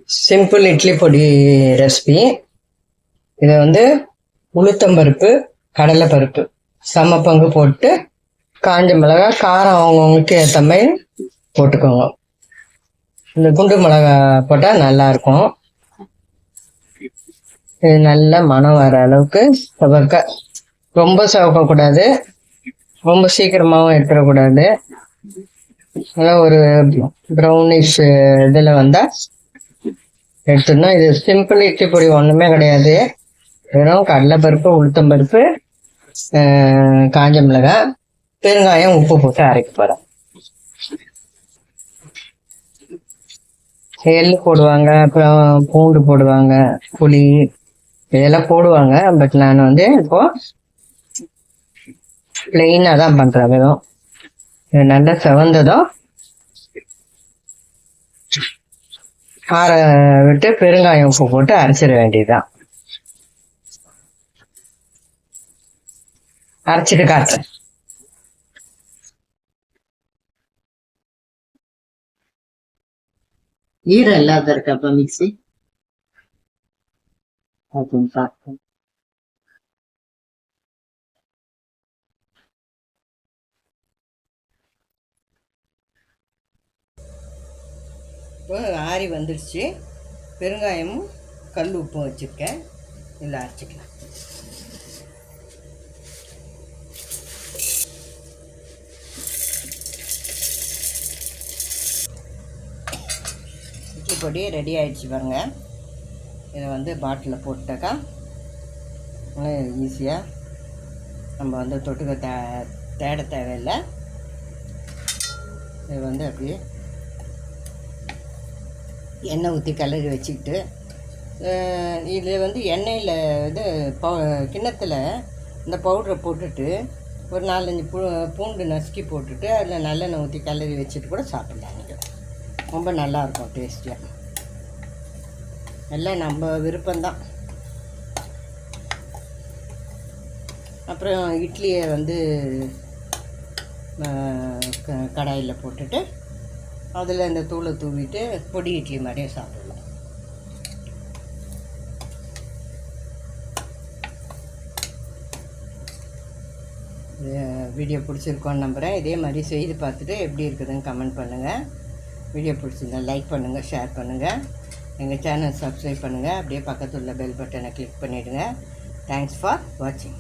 Simple idli பொடி recipe. இதை வந்து உளுத்தம்பருப்பு, கடலைப்பருப்பு சம பங்கு போட்டு, காஞ்ச மிளகாய் காரம் அவங்கவுங்களுக்கு ஏற்ற மாதிரி போட்டுக்கோங்க. இந்த குண்டு மிளகா போட்டால் நல்லாயிருக்கும். இது நல்ல மனம் வர அளவுக்கு சவக்க, ரொம்ப சவக்கக்கூடாது, ரொம்ப சீக்கிரமாகவும் எடுத்துடக்கூடாது. அதெல்லாம் ஒரு ப்ரௌனிஷ் இதில் வந்தால் எடுத்துடணும். இது சிம்பிள் இட்லி பொடி ஒன்றுமே கிடையாது. வெறும் கடலைப்பருப்பு, உளுத்தம்பருப்பு, காஞ்ச மிளகாய், பெருங்காயம், உப்பு போட்டு அரைக்க போகிறேன். எள்ளு போடுவாங்க, அப்புறம் பூண்டு போடுவாங்க, புளி இதெல்லாம் போடுவாங்க. பட் நான் வந்து இப்போ பிளெயினாக தான் பண்ணுறேன். வெறும் இது நல்லா செவந்ததும் ஆற விட்டு பெருங்காயம், உப்பு போட்டு அரைச்சிட வேண்டியதுதான். அரைச்சிட்டு காட்டுறேன். ஈரம் இல்லாத இருக்கப்ப மிக்சி பார்ப்போம். இப்போ ஆறி வந்துடுச்சு. பெருங்காயமும் கல் உப்பும் வச்சுருக்கேன். இதில் அரைச்சிக்கலாம். இட்லி பொடி ரெடி ஆகிடுச்சு பாருங்க. இதை வந்து பாட்டிலில் போட்டாக்கா ஈஸியாக நம்ம வந்து தொட்டுக்க தேட தேவையில்லை. இது வந்து அப்படியே எண்ணெய் ஊற்றி கிளறி வச்சுக்கிட்டு, இதில் வந்து எண்ணெயில் இது கிண்ணத்தில் இந்த பவுடரை போட்டுட்டு ஒரு 4-5 பூண்டு நசுக்கி போட்டுட்டு அதில் நல்லெண்ணெய் ஊற்றி கிளறி வச்சுட்டு கூட சாப்பிட்லாம். நீங்கள் ரொம்ப நல்லாயிருக்கும் டேஸ்டியாக. எல்லாம் நம்ம விருப்பம்தான். அப்புறம் இட்லியை வந்து கடாயில் போட்டுட்டு அதில் இந்த தூளை தூவிட்டு பொடி இட்லி மாதிரியே சாப்பிடலாம். வீடியோ பிடிச்சிருக்கோன்னு நம்புகிறேன். இதே மாதிரி செய்து பார்த்துட்டு எப்படி இருக்குதுன்னு கமெண்ட் பண்ணுங்கள். வீடியோ பிடிச்சிருந்தா லைக் பண்ணுங்கள், ஷேர் பண்ணுங்கள். எங்கள் சேனல் சப்ஸ்கிரைப் பண்ணுங்கள். அப்படியே பக்கத்தில் உள்ள பெல் பட்டனை கிளிக் பண்ணிவிடுங்க. தேங்க்ஸ் ஃபார் வாட்சிங்.